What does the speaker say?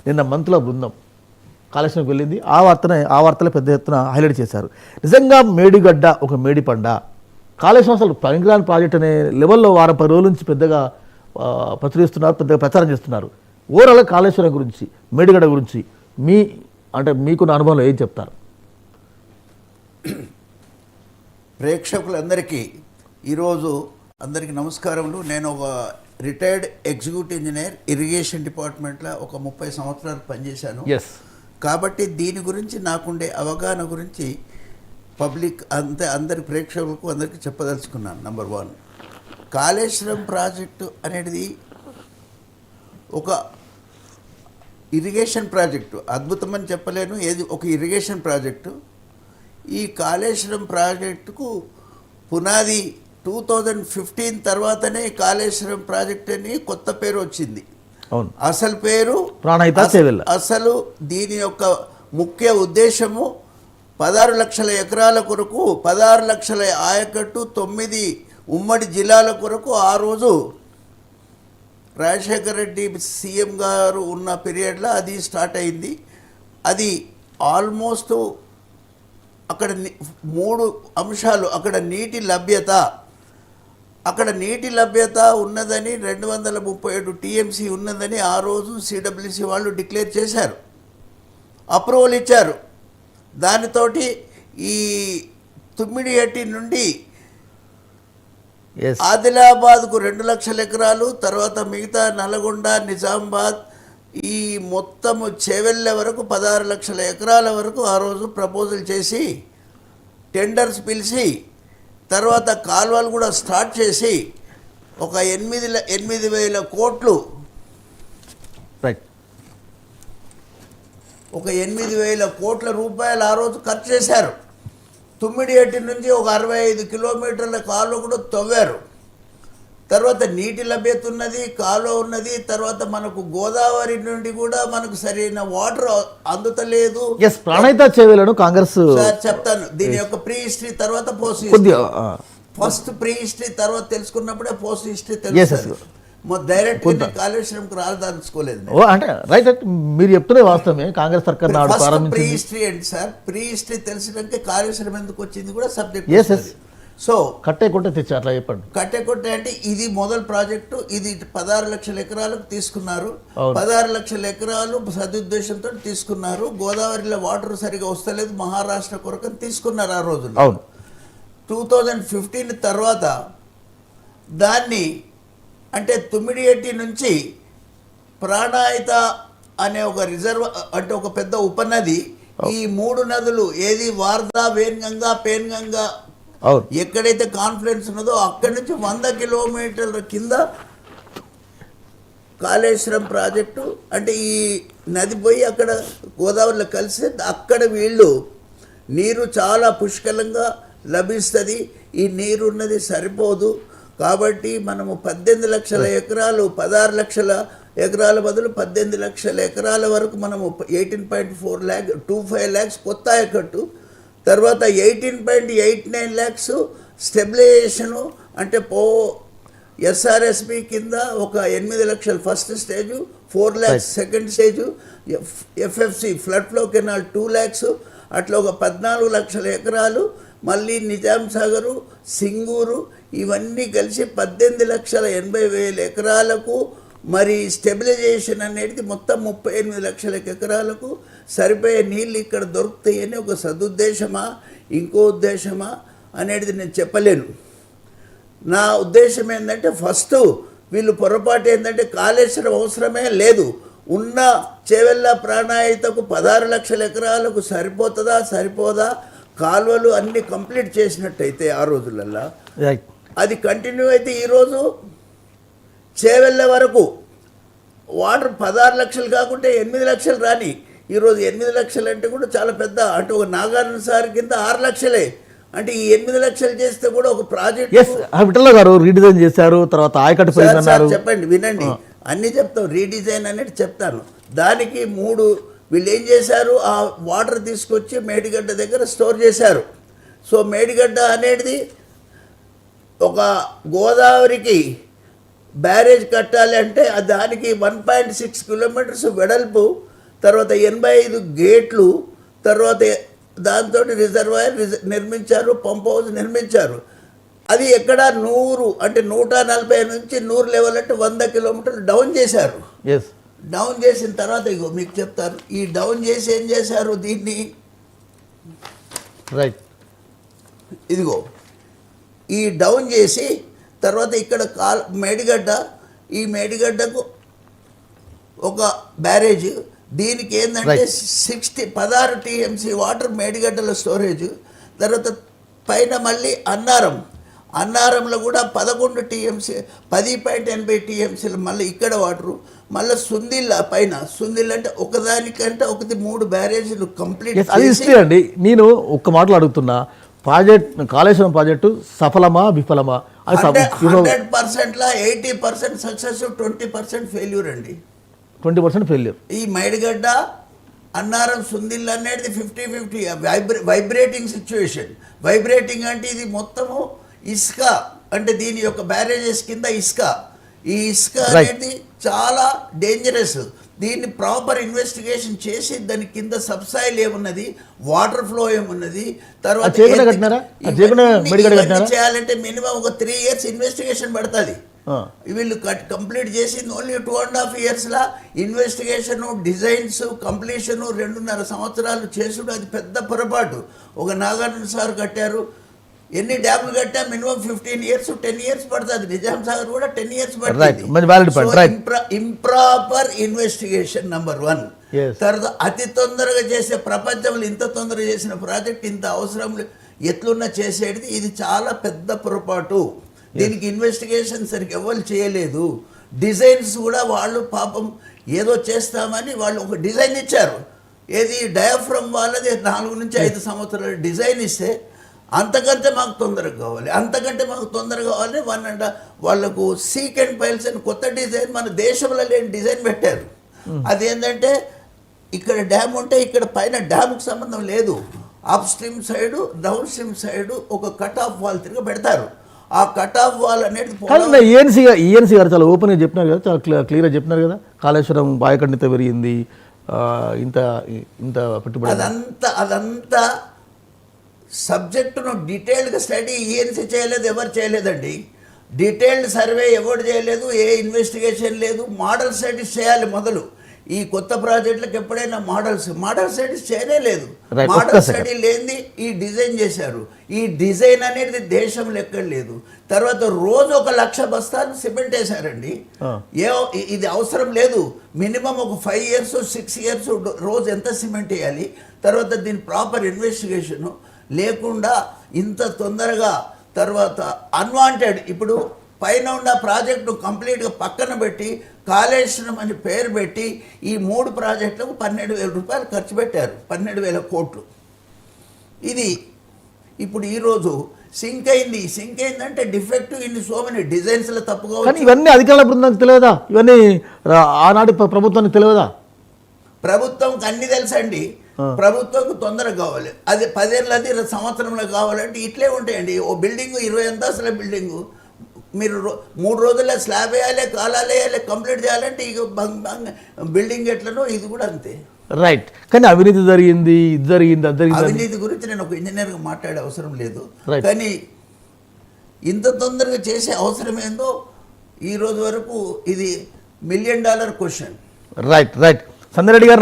నిన్న మంత్రుల బృందం కాళేశ్వరంకి వెళ్ళింది. ఆ వార్తలే పెద్ద ఎత్తున హైలైట్ చేశారు. నిజంగా మేడిగడ్డ ఒక మేడిపండ, కాళేశ్వరం అసలు పనికిరాని ప్రాజెక్ట్ అనే లెవెల్లో 10 రోజుల నుంచి పెద్దగా ప్రచురిస్తున్నారు, పెద్దగా ప్రచారం చేస్తున్నారు. ఓవరాల్గా కాళేశ్వరం గురించి, మేడిగడ్డ గురించి మీకున్న అనుభవంలో ఏం చెప్తారు? ప్రేక్షకులందరికీ ఈరోజు అందరికీ నమస్కారములు. నేను ఒక రిటైర్డ్ ఎగ్జిక్యూటివ్ ఇంజనీర్, ఇరిగేషన్ డిపార్ట్మెంట్లో ఒక 30 సంవత్సరాలు పనిచేశాను. కాబట్టి దీని గురించి నాకుండే అవగాహన గురించి పబ్లిక్ అందరి ప్రేక్షకులకు అందరికీ చెప్పదలుచుకున్నాను. నంబర్ 1, కాళేశ్వరం ప్రాజెక్టు అనేది ఒక ఇరిగేషన్ ప్రాజెక్టు. అద్భుతమని చెప్పలేను, ఏది ఒక ఇరిగేషన్ ప్రాజెక్టు. ఈ కాళేశ్వరం ప్రాజెక్టుకు పునాది 2015 తర్వాతనే కాళేశ్వరం ప్రాజెక్ట్ అని కొత్త పేరు వచ్చింది. అసలు పేరు అసలు దీని యొక్క ముఖ్య ఉద్దేశము 16 లక్షల ఎకరాల కొరకు, 16 లక్షల ఆయకట్టు, 9 ఉమ్మడి జిల్లాల కొరకు ఆ రోజు రాజశేఖర రెడ్డి సీఎం గారు ఉన్న పీరియడ్లో అది స్టార్ట్ అయింది. అది ఆల్మోస్ట్ అక్కడ 3 అంశాలు. అక్కడ నీటి లభ్యత ఉన్నదని, 237 టీఎంసీ ఉన్నదని ఆ రోజు సిడబ్ల్యూసీ వాళ్ళు డిక్లేర్ చేశారు, అప్రూవల్ ఇచ్చారు. దానితోటి ఈ తుమ్మిడిహట్టి నుండి ఆదిలాబాద్కు 2 లక్షల ఎకరాలు, తర్వాత మిగతా నల్గొండ, నిజామాబాద్, ఈ మొత్తము చేవెళ్ళ వరకు 16 లక్షల ఎకరాల వరకు ఆ రోజు ప్రపోజల్ చేసి టెండర్స్ పిలిచి, తర్వాత కాలువలు కూడా స్టార్ట్ చేసి ఒక 8,000 కోట్లు, ఒక 8,000 కోట్ల రూపాయలు ఆ రోజు ఖర్చు చేశారు. తుమ్మిడిహట్టి నుంచి ఒక 65 కిలోమీటర్ల కాలువ కూడా తవ్వారు. తర్వాత నీటి లభ్యత ఉన్నది, కాలువ ఉన్నది. తర్వాత మనకు గోదావరి నుండి కూడా మనకు సరైన వాటర్ అందుతలేదు. ప్రాణహిత చేవెళ్లను కాంగ్రెస్ చెప్తాను. దీని యొక్క ప్రీ హిస్టరీ తర్వాత post history. First pre history తర్వాత తెలుసుకున్నప్పుడే పోస్ట్ హిస్టరీ తెలుస్తుంది. డైరెక్ట్ కాళేశ్వరంకి రాదలుచుకోలేదు. మీరు చెప్తున్న వాస్తవమే. కాంగ్రెస్ సర్కార్ ప్రీ హిస్టరీ ఏంటి సార్? ప్రీ హిస్టరీ తెలిసినాక కాళేశ్వరం ఎందుకు వచ్చింది కూడా సబ్జెక్ట్. సో కట్టేకొట్టే తెచ్చి అట్లా చెప్పండి. కట్టేకొట్టే అంటే ఇది మొదటి ప్రాజెక్టు. ఇది 16 లక్షల ఎకరాలకు తీసుకున్నారు. 16 లక్షల ఎకరాలు సదుద్దేశంతో తీసుకున్నారు. గోదావరిలో వాటర్ సరిగా వస్తలేదు, మహారాష్ట్ర కొరకు తీసుకున్నారు ఆ రోజుల్లో. 2015 తర్వాత దాన్ని అంటే తుమ్మిడిహట్టి నుంచి ప్రాణాయిత అనే ఒక రిజర్వ్, అంటే ఒక పెద్ద ఉపనది. ఈ 3 నదులు ఏది వార్దా, వేన్గంగా, పేన్గంగా ఎక్కడైతే కాన్ఫ్లుయెన్స్ ఉన్నదో అక్కడి నుంచి 100 కిలోమీటర్ల కింద కాళేశ్వరం ప్రాజెక్టు. అంటే ఈ నది పోయి అక్కడ గోదావరిలో కలిసి అక్కడ వీళ్ళు నీరు చాలా పుష్కలంగా లభిస్తుంది. ఈ నీరు ఉన్నది సరిపోదు కాబట్టి మనము 18 లక్షల ఎకరాలు, 16 లక్షల ఎకరాల బదులు 18 లక్షల ఎకరాల వరకు మనము 18.25 lakhs కొత్త ఆయకట్టు, తర్వాత 18.89 lakhs స్టెబిలైజేషను. అంటే ఎస్ఆర్ఎస్పి కింద ఒక 8 లక్షలు first stage, 4 lakhs second stage, FFC flood flow canal 2 lakhs, అట్లా ఒక 14 లక్షల ఎకరాలు. మళ్ళీ నిజాం సాగరు, సింగూరు ఇవన్నీ కలిసి 18,80,000 ఎకరాలకు. మరి స్టెబిలైజేషన్ అనేది మొత్తం 38 లక్షల ఎకరాలకు సరిపోయే నీళ్ళు ఇక్కడ దొరుకుతాయని ఒక సదుద్దేశమా ఇంకో ఉద్దేశమా అనేది నేను చెప్పలేను. నా ఉద్దేశం ఏంటంటే ఫస్ట్ వీళ్ళు పొరపాటు ఏంటంటే కాళేశ్వరం అవసరమే లేదు. ఉన్న చేవెళ్ళ ప్రాణాయితకు 16 లక్షల ఎకరాలకు సరిపోతుందా సరిపోదా? కాలువలు అన్నీ కంప్లీట్ చేసినట్టయితే ఆ రోజులల్లో అది కంటిన్యూ అయితే ఈరోజు చేవెళ్ళ వరకు వాటర్ 16 లక్షలు కాకుంటే 8 లక్షలు రాని. ఈరోజు 8 లక్షలు అంటే కూడా చాలా పెద్ద, అంటే ఒక నాగార్జున సార్ కింద 6 లక్షలే. అంటే ఈ 8 లక్షలు చేస్తే కూడా ఒక ప్రాజెక్ట్. విఠల గారు రీడిజైన్ చేశారు, తర్వాత ఆయకట్టు చెప్పండి, వినండి, అన్నీ చెప్తాం. రీడిజైన్ అనేది చెప్తాను. దానికి 3 వీళ్ళు ఏం చేశారు, ఆ వాటర్ తీసుకొచ్చి మేడిగడ్డ దగ్గర స్టోర్ చేశారు. సో మేడిగడ్డ అనేది ఒక గోదావరికి బ్యారేజ్ కట్టాలి అంటే దానికి 1.6 కిలోమీటర్స్ వెడల్పు, తర్వాత 85 గేట్లు, తర్వాత దాంతో రిజర్వాయర్ నిర్మించారు, పంప్ హౌస్ నిర్మించారు. అది ఎక్కడ 100 అంటే 140 నుంచి 100 లెవెల్ అంటే 100 కిలోమీటర్లు డౌన్ చేశారు. ఎస్ డౌన్ చేసిన తర్వాత ఇగో మీకు చెప్తారు, ఈ డౌన్ చేసి ఏం చేశారు దీన్ని, రైట్ ఇదిగో ఈ డౌన్ చేసి తర్వాత ఇక్కడ మేడిగడ్డ, ఈ మేడిగడ్డకు ఒక బ్యారేజ్, దీనికి ఏంటంటే 16 టీఎంసీ వాటర్ మేడిగడ్డల స్టోరేజ్. తర్వాత పైన మళ్ళీ అన్నారంలో కూడా 11 టీఎంసీ 10.80 టీఎంసీలు మళ్ళీ ఇక్కడ వాటరు. మళ్ళీ సుందిల్ల పైన, సుందిల్ల అంటే ఒకదానికంటే ఒకటి 3 బ్యారేజీలు కంప్లీట్ అది హిస్టరీ అండి. నేను ఒక్క మాటలు అడుగుతున్నా, కాళేశ్వరం ప్రాజెక్టు సఫలమా విఫలమా? 100%లా 80% సక్సెస్, 20% ఫెయిల్యూర్ అండి. 20% ఫెయిల్యూర్. ఈ మైడిగడ్డ అన్నారం సుందిల్ అనేది 50-50 వైబ్రేటింగ్ సిచ్యువేషన్. వైబ్రేటింగ్ అంటే ఇది మొత్తము ఇసుక, అంటే దీని యొక్క బ్యారేజెస్ కింద ఇసుక. ఈ ఇసుక అనేది చాలా డేంజరస్. దీన్ని ప్రాపర్ ఇన్వెస్టిగేషన్ చేసి దాని కింద సబ్సాయిల్ ఏమున్నది, వాటర్ ఫ్లో ఏమున్నది, తర్వాత చేయాలంటే మినిమం ఒక 3 years ఇన్వెస్టిగేషన్ పడుతుంది. వీళ్ళు కంప్లీట్ చేసింది ఓన్లీ 2.5 yearsలా. ఇన్వెస్టిగేషను, డిజైన్స్, కంప్లీషను 2.5 సంవత్సరాలు చేసుడు అది పెద్ద పొరపాటు. ఒక నాగార్జున సార్ కట్టారు, ఎన్ని డ్యాములు కట్టా మినిమం 15 years 10 years పడుతుంది. నిజాం సాగర్ కూడా 10 years పడుతుంది. Improper investigation number 1. తర్వాత అతి తొందరగా చేసే, ప్రపంచంలో ఇంత తొందరగా చేసిన ప్రాజెక్ట్ ఇంత అవసరం ఎట్లున్నా చేసేది, ఇది చాలా పెద్ద పొరపాటు. దీనికి ఇన్వెస్టిగేషన్ సరిగ్గా ఎవరు చేయలేదు. డిజైన్స్ కూడా వాళ్ళు పాపం ఏదో చేస్తామని వాళ్ళు ఒక డిజైన్ ఇచ్చారు. ఏది డయాఫ్రమ్ వాళ్ళది 4 నుంచి 5 సంవత్సరాలు డిజైన్ ఇస్తే, అంతకంటే మాకు తొందరగా కావాలి, అంతకంటే మాకు తొందరగా కావాలి. వాళ్ళకు సీక్ అండ్ పైల్స్ అని కొత్త డిజైన్, మన దేశంలో లేని డిజైన్ పెట్టారు. అదేంటంటే ఇక్కడ డ్యామ్ ఉంటే ఇక్కడ పైన డ్యామ్కి సంబంధం లేదు, up stream side down stream side ఒక కట్ ఆఫ్ వాల్ తిరిగి పెడతారు. ఆ కట్ ఆఫ్ వాల్ అనేది ఈఎన్సీ గారు చాలా ఓపెన్గా చెప్పినారు కదా, చాలా క్లియర్గా చెప్పినారు కదా, కాళేశ్వరం బాయకడ్నిత పెరిగింది, ఇంత పెట్టుబడి. అదంతా సబ్జెక్టును డీటెయిల్డ్గా స్టడీ ఈఎన్సీ చేయలేదు, ఎవరు చేయలేదండి. డీటెయిల్డ్ సర్వే ఎవరు చేయలేదు, ఏ ఇన్వెస్టిగేషన్ లేదు. మోడల్ స్టడీస్ చేయాలి మొదలు. ఈ కొత్త ప్రాజెక్టులకు ఎప్పుడైనా మోడల్ స్టడీస్ చేయలేదు. మోడల్ స్టడీ లేని ఈ డిజైన్ చేశారు. ఈ డిజైన్ అనేది దేశంలో ఎక్కడ లేదు. తర్వాత రోజు 1,00,000 బస్తాలు సిమెంట్ వేశారండి. ఇది అవసరం లేదు. మినిమం ఒక 5 years 6 years రోజు ఎంత సిమెంట్ వేయాలి. తర్వాత దీని ప్రాపర్ ఇన్వెస్టిగేషను లేకుండా ఇంత తొందరగా, తర్వాత అన్వాంటెడ్, ఇప్పుడు పైన ఉన్న ప్రాజెక్టు కంప్లీట్గా పక్కన పెట్టి కాళేశ్వరం అని పేరు పెట్టి ఈ 3 ప్రాజెక్టులకు 12,000 రూపాయలు ఖర్చు పెట్టారు, 12,000 కోట్లు. ఇది ఇప్పుడు ఈరోజు సింక్ అయిందంటే డిఫెక్ట్ ఇన్ని సో మెనీ డిజైన్స్లో తప్పుగా. కానీ ఇవన్నీ అధికారుల బృందానికి తెలియదా? ఇవన్నీ ఆనాటి ప్రభుత్వానికి తెలియదా? ప్రభుత్వంకి అన్ని తెలుసండి. ప్రభుత్వంకు తొందరగా కావాలి. అది 10 ఏళ్ళది సంవత్సరంలో కావాలంటే ఇట్లే ఉంటాయండి. ఓ బిల్డింగు 20 అంతస్తుల బిల్డింగు మీరు 3 రోజుల్లో స్లాబ్ వేయాలి, కాలాలు వేయాలి, కంప్లీట్ చేయాలంటే ఇక బిల్డింగ్ ఎట్లనో ఇది కూడా అంతే. రైట్. కానీ అవినీతి జరిగింది, ఇది జరిగింది, అది జరిగింది. అవినీతి గురించి నేను ఒక ఇంజనీర్గా మాట్లాడే అవసరం లేదు. కానీ ఇంత తొందరగా చేసే అవసరం ఏందో ఈ రోజు వరకు ఇది $1 million question. Right. Sanjay Reddy గారు